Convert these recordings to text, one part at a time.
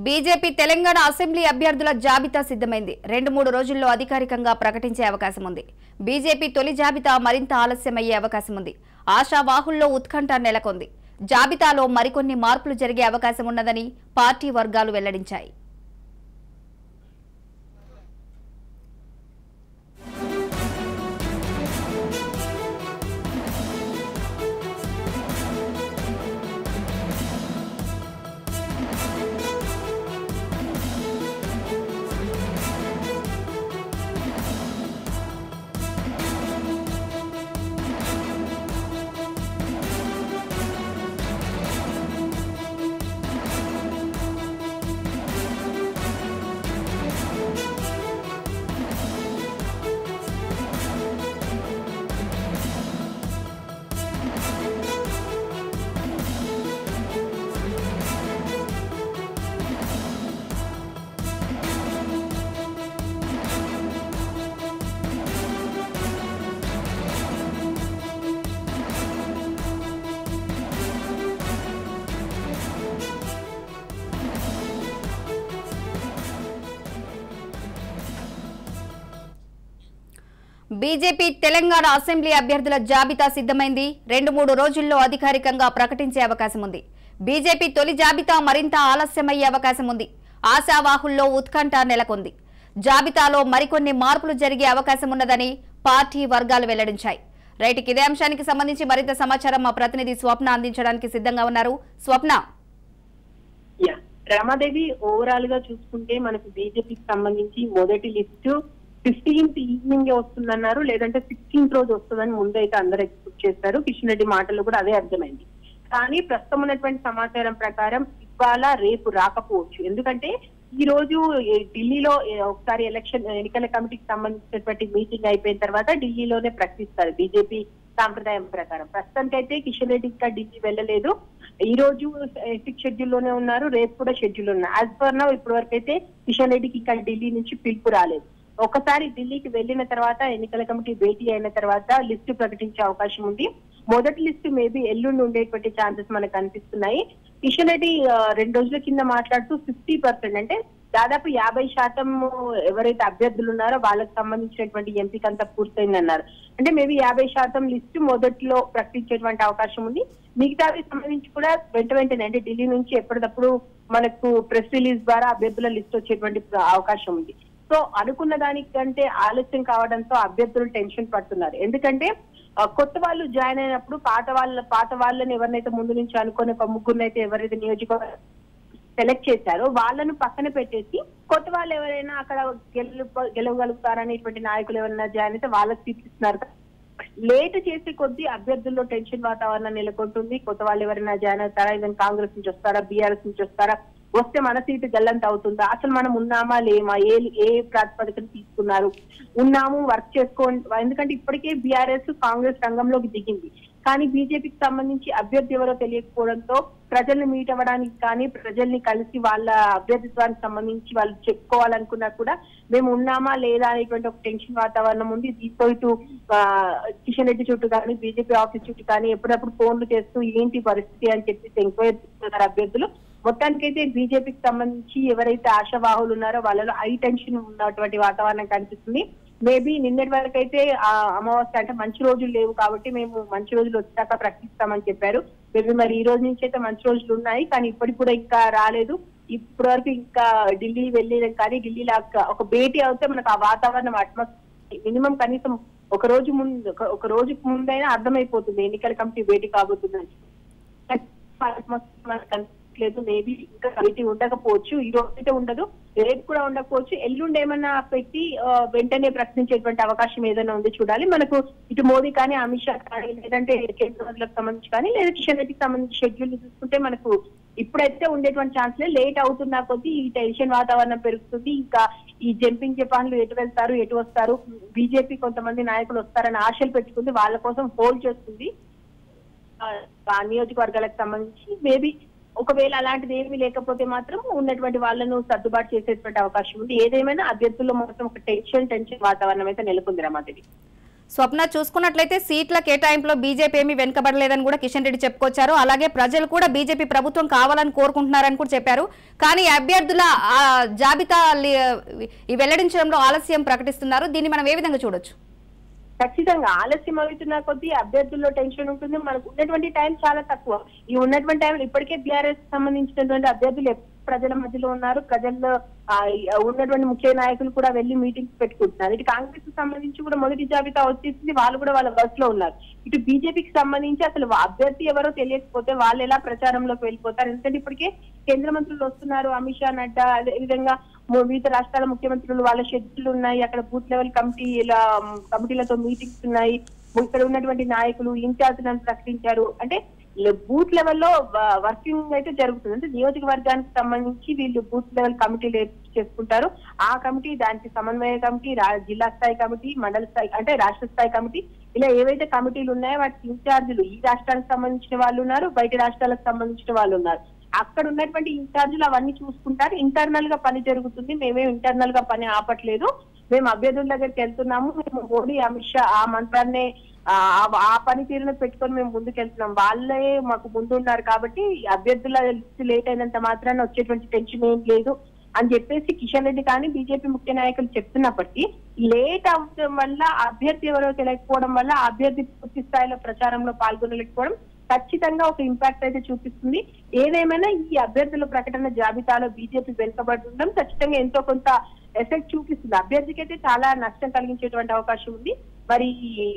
BJP Telangana assembly అభ్యర్థుల జాబితా సిద్ధమైంది. 2-3 రోజుల్లో అధికారికంగా ప్రకటించే అవకాశం ఉంది. బీజేపీ తొలి జాబితా మరింత ఆలస్యమయ్యే అవకాశం ఉంది. ఆశావాహుల్లో ఉత్కంఠ నెలకొంది. జాబితాలో మరికొన్ని మార్పులు జరిగే అవకాశం ఉన్నదని పార్టీ వర్గాలు వెల్లడించాయి. బీజేపీ తెలంగాణ అసెంబ్లీ అభ్యర్థుల జాబితా సిద్ధమైంది. 2-3 రోజుల్లో అధికారికంగా ప్రకటించే అవకాశం ఉంది. బీజేపీ తొలి జాబితా మరింత ఆలస్యమయ్యే అవకాశం ఉంది. ఆశావాహుల్లో ఉత్కంఠ నెలకొంది. జాబితాలో మరికొన్ని మార్పులు జరిగే అవకాశం ఉన్నదని పార్టీ వర్గాలు వెల్లడించాయి. రైట్, ఇదే అంశానికి సంబంధించి మరింత సమాచారం మా ప్రతినిధి స్వప్న అందించడానికి సిద్ధంగా ఉన్నారు. స్వప్న. రమాదేవి, ఓవరాల్ గా చూసుకుంటే మనకు బీజేపీకి సంబంధించి మొదటి లిస్టు 15th ఈవినింగ్ వస్తుందన్నారు, లేదంటే 16th రోజు వస్తుందని ముందైతే అందరూ ఎక్స్పెక్ట్ చేస్తారు. కిషన్ రెడ్డి మాటలు కూడా అదే అర్థమైంది. కానీ ప్రస్తుతం ఉన్నటువంటి సమాచారం ప్రకారం ఇవాళ రేపు రాకపోవచ్చు. ఎందుకంటే ఈ రోజు ఢిల్లీలో ఒకసారి ఎన్నికల కమిటీకి సంబంధించినటువంటి మీటింగ్ అయిపోయిన తర్వాత ఢిల్లీలోనే ప్రకటిస్తారు బీజేపీ సాంప్రదాయం ప్రకారం. ప్రస్తుతానికైతే కిషన్ రెడ్డి ఇంకా ఢిల్లీ వెళ్ళలేదు. ఈ రోజు షెడ్యూల్ లోనే ఉన్నారు, రేపు కూడా షెడ్యూల్ ఉన్నారు. యాజ్ పర్ నౌ ఇప్పటి వరకు అయితే కిషన్ రెడ్డికి ఇంకా ఢిల్లీ నుంచి పిలుపు రాలేదు. ఒకసారి ఢిల్లీకి వెళ్లిన తర్వాత ఎన్నికల కమిటీ భేటీ అయిన తర్వాత లిస్టు ప్రకటించే అవకాశం ఉంది. మొదటి లిస్టు మేబీ ఎల్లుండి ఉండేటువంటి ఛాన్సెస్ మనకు కనిపిస్తున్నాయి. కిషన్ రెడ్డి 2 రోజుల కింద మాట్లాడుతూ 50% అంటే దాదాపు 50% ఎవరైతే అభ్యర్థులు ఉన్నారో వాళ్ళకి సంబంధించినటువంటి ఎంపిక అంతా పూర్తయిందన్నారు. అంటే మేబీ 50% లిస్టు మొదట్లో ప్రకటించేటువంటి అవకాశం ఉంది. మిగతాకి సంబంధించి కూడా వెంటనే అంటే ఢిల్లీ నుంచి ఎప్పటికప్పుడు మనకు ప్రెస్ రిలీజ్ ద్వారా అభ్యర్థుల లిస్ట్ వచ్చేటువంటి అవకాశం ఉంది. సో అనుకున్న దానికంటే ఆలస్యం కావడంతో అభ్యర్థులు టెన్షన్ పడుతున్నారు. ఎందుకంటే కొత్త వాళ్ళు జాయిన్ అయినప్పుడు పాత వాళ్ళని ఎవరినైతే ముందు నుంచి అనుకుని ఒక ముగ్గురునైతే ఎవరైతే నియోజకవర్గం సెలెక్ట్ చేశారో వాళ్ళను పక్కన పెట్టేసి కొత్త వాళ్ళు ఎవరైనా అక్కడ గెలవగలుగుతారనేటువంటి నాయకులు ఎవరైనా జాయిన్ అయితే వాళ్ళకి తీర్చిస్తున్నారు. లేట్ చేసే కొద్దీ అభ్యర్థుల్లో టెన్షన్ వాతావరణం నెలకొంటుంది. కొత్త వాళ్ళు ఎవరైనా జాయిన్ అవుతారా, ఈవెన్ కాంగ్రెస్ నుంచి వస్తారా, బీఆర్ఎస్ నుంచి వస్తారా, వస్తే మన సీటు గల్లంత అవుతుందా, అసలు మనం ఉన్నామా లేమా, ఏ ప్రాతిపదికన తీసుకున్నారు, ఉన్నాము వర్క్ చేసుకోండి. ఎందుకంటే ఇప్పటికే బీఆర్ఎస్ కాంగ్రెస్ రంగంలోకి దిగింది. కానీ బీజేపీకి సంబంధించి అభ్యర్థి ఎవరో తెలియకపోవడంతో ప్రజల్ని మీట్ అవ్వడానికి కానీ ప్రజల్ని కలిసి వాళ్ళ అభ్యర్థిత్వానికి సంబంధించి వాళ్ళు చెప్పుకోవాలనుకున్నా కూడా మేము ఉన్నామా లేదా అనేటువంటి ఒక టెన్షన్ వాతావరణం ఉంది. దీంతో ఇటు కిషన్ రెడ్డి చుట్టూ కానీ బీజేపీ ఆఫీస్ చుట్టూ కానీ ఎప్పుడప్పుడు ఫోన్లు చేస్తూ ఏంటి పరిస్థితి అని చెప్పి ఎంక్వైరీ చేస్తున్నారు అభ్యర్థులు. మొత్తానికైతే బీజేపీకి సంబంధించి ఎవరైతే ఆశావాహులు ఉన్నారో వాళ్ళలో హై టెన్షన్ ఉన్నటువంటి వాతావరణం కనిపిస్తుంది. మేబీ నిన్నటి వరకు అయితే అమావాస్య అంటే మంచి రోజులు లేవు కాబట్టి మేము మంచి రోజులు వచ్చాక ప్రకటిస్తామని చెప్పారు. మేబీ మరి ఈ రోజు నుంచి అయితే మంచి రోజులు ఉన్నాయి, కానీ ఇప్పటికి కూడా ఇంకా రాలేదు. ఇప్పటి వరకు ఇంకా ఢిల్లీ వెళ్ళలేం. కానీ ఢిల్లీలో ఒక భేటీ అవుతే మనకు ఆ వాతావరణం అట్మాస్ఫియర్ మినిమం కనీసం ఒక రోజు ముందైనా అర్థమైపోతుంది ఎన్నికల కమిటీ భేటీ కాబోతుందని. లేదు, మేబీ ఇంకా కమిటీ ఉండకపోవచ్చు. ఈ రోజు అయితే ఉండదు, రేపు కూడా ఉండకపోవచ్చు. ఎల్లుండి ఏమన్నా పెట్టి వెంటనే ప్రశ్నించేటువంటి అవకాశం ఏదైనా ఉంది చూడాలి. మనకు ఇటు మోదీ కానీ అమిత్ షా కానీ లేదంటే కేంద్ర మంత్రులకు సంబంధించి కానీ లేదా కిషన్ రెడ్డికి సంబంధించి షెడ్యూల్ చూసుకుంటే మనకు ఇప్పుడైతే ఉండేటువంటి ఛాన్స్లే. లేట్ అవుతున్నా కొద్దీ ఈ టెన్షన్ వాతావరణం పెరుగుతుంది. ఇంకా ఈ జంపింగ్ జపాన్లు ఎటు వెళ్తారు ఎటు వస్తారు, బీజేపీ కొంతమంది నాయకులు వస్తారని ఆశలు పెట్టుకుంది, వాళ్ళ కోసం హోల్డ్ చేస్తుంది నియోజకవర్గాలకు సంబంధించి. మేబీ ఒకవేళ అలాంటిది ఏమీ లేకపోతే మాత్రం ఉన్నటువంటి వాళ్ళను సర్దుబాటు చేసేటువంటి అవకాశం ఉంది. ఏదేమైనా అభ్యర్థుల్లో మాత్రం ఒక టెన్షన్ వాతావరణం అయితే నెలకొంది రమాదేవి. స్వప్న, చూసుకున్నట్లయితే సీట్ల కేటాయింపులో బీజేపీ ఏమీ వెనుకబడలేదని కూడా కిషన్ రెడ్డి చెప్పుకొచ్చారు. అలాగే ప్రజలు కూడా బీజేపీ ప్రభుత్వం కావాలని కోరుకుంటున్నారని కూడా చెప్పారు. కానీ అభ్యర్థుల జాబితా వెల్లడించడంలో ఆలస్యం ప్రకటిస్తున్నారు. దీన్ని మనం ఏ విధంగా చూడొచ్చు? ఖచ్చితంగా ఆలస్యం అవుతున్న కొద్దీ అభ్యర్థుల్లో టెన్షన్ ఉంటుంది. మనకు ఉన్నటువంటి టైం చాలా తక్కువ. ఈ ఉన్నటువంటి టైంలో ఇప్పటికే బీఆర్ఎస్ సంబంధించినటువంటి అభ్యర్థులు ప్రజల మధ్యలో ఉన్నారు. ప్రజల్లో ఉన్నటువంటి ముఖ్య నాయకులు కూడా వెళ్లి మీటింగ్స్ పెట్టుకుంటున్నారు. ఇటు కాంగ్రెస్ కి సంబంధించి కూడా మొదటి జాబితా వచ్చేసింది, వాళ్ళు కూడా వాళ్ళ వర్క్ లో ఉన్నారు. ఇటు బీజేపీకి సంబంధించి అసలు అభ్యర్థి ఎవరో తెలియకపోతే వాళ్ళు ఎలా ప్రచారంలోకి వెళ్ళిపోతారు? ఎందుకంటే ఇప్పటికే కేంద్ర మంత్రులు వస్తున్నారు, అమిత్ షా, నడ్డా, అదే విధంగా వివిధ రాష్ట్రాల ముఖ్యమంత్రులు, వాళ్ళ షెడ్యూల్ ఉన్నాయి. అక్కడ బూత్ లెవెల్ కమిటీలతో మీటింగ్స్ ఉన్నాయి. ఇక్కడ ఉన్నటువంటి నాయకులు ఇన్ఛార్జ్లను ప్రకటించారు. అంటే బూత్ లెవెల్లో వర్కింగ్ అయితే జరుగుతుంది. అంటే నియోజకవర్గానికి సంబంధించి వీళ్ళు బూత్ లెవెల్ కమిటీలు చేసుకుంటారు. ఆ కమిటీ, దానికి సమన్వయ కమిటీ, జిల్లా స్థాయి కమిటీ, మండల స్థాయి అంటే రాష్ట్ర స్థాయి కమిటీ, ఇలా ఏవైతే కమిటీలు ఉన్నాయో వాటికి ఇన్ఛార్జీలు ఈ రాష్ట్రానికి సంబంధించిన వాళ్ళు ఉన్నారు, బయట రాష్ట్రాలకు సంబంధించిన వాళ్ళు ఉన్నారు. అక్కడ ఉన్నటువంటి ఇన్ఛార్జీలు అవన్నీ చూసుకుంటారు. ఇంటర్నల్ గా పని జరుగుతుంది. మేమేం ఇంటర్నల్ గా పని ఆపట్లేదు. మేము అభ్యర్థుల దగ్గరికి వెళ్తున్నాము. మేము మోడీ, అమిత్ షా ఆ మంత్రాన్ని ఆ పనితీరును పెట్టుకొని మేము ముందుకెళ్తున్నాం. వాళ్ళే మాకు ముందు ఉన్నారు కాబట్టి అభ్యర్థుల లిస్ట్ లేట్ అయినంత మాత్రాన వచ్చేటువంటి టెన్షన్ ఏం లేదు అని చెప్పేసి కిషన్ రెడ్డి కానీ బీజేపీ ముఖ్య నాయకులు చెప్తున్నప్పటికీ లేట్ అవడం వల్ల అభ్యర్థి ఎవరో తెలియకపోవడం వల్ల అభ్యర్థి పూర్తి స్థాయిలో ప్రచారంలో పాల్గొనలేకపోవడం ఖచ్చితంగా ఒక ఇంపాక్ట్ అయితే చూపిస్తుంది. ఏదేమైనా ఈ అభ్యర్థుల ప్రకటన జాబితాలో బీజేపీ వెనుకబడి ఉండడం ఖచ్చితంగా ఎంతో కొంత ఎఫెక్ట్ చూపిస్తుంది. అభ్యర్థికి అయితే చాలా నష్టం కలిగించేటువంటి అవకాశం ఉంది. మరి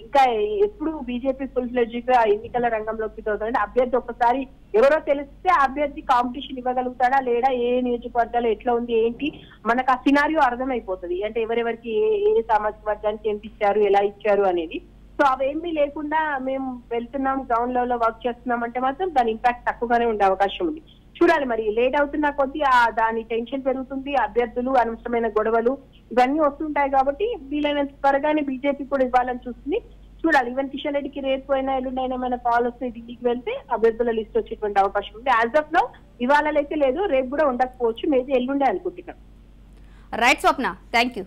ఇంకా ఎప్పుడు బీజేపీ ఫుల్ ఫ్లెడ్జ్ గా ఎన్నికల రంగంలోకి తోదంటే అభ్యర్థి ఒక్కసారి ఎవరో తెలిస్తే అభ్యర్థి కాంపిటీషన్ ఇవ్వగలుగుతాడా లేదా, ఏ నియోజకవర్గాలు ఎట్లా ఉంది ఏంటి, మనకు ఆ సినారియో అర్థమైపోతుంది. అంటే ఎవరెవరికి ఏ సామాజిక వర్గానికి ఎంత ఇచ్చారు, ఎలా ఇచ్చారు అనేది. సో అవేమీ లేకుండా మేము వెళ్తున్నాం, గ్రౌండ్ లెవెల్ లో వర్క్ చేస్తున్నాం అంటే మాత్రం దాని ఇంపాక్ట్ తక్కువగానే ఉండే అవకాశం ఉంది. చూడాలి మరి లేట్ అవుతున్న కొద్దీ దాని టెన్షన్ పెరుగుతుంది. అభ్యర్థులు, అనవసరమైన గొడవలు ఇవన్నీ వస్తుంటాయి కాబట్టి వీలైనంత త్వరగానే బీజేపీ కూడా ఇవ్వాలని చూస్తుంది. చూడాలి. ఈవెన్ కిషన్ రెడ్డికి రేపు అయినా ఎల్లుండైనా ఏమైనా కాల్ వస్తే ఢిల్లీకి వెళ్తే అభ్యర్థుల లిస్ట్ వచ్చేటువంటి అవకాశం ఉంది. యాజ్ ఆఫ్ నౌ ఇవాళ అయితే లేదు, రేపు కూడా ఉండకపోవచ్చు, మేబీ ఎల్లుండే అనుకుంటున్నాం. Right Swapna, thank you.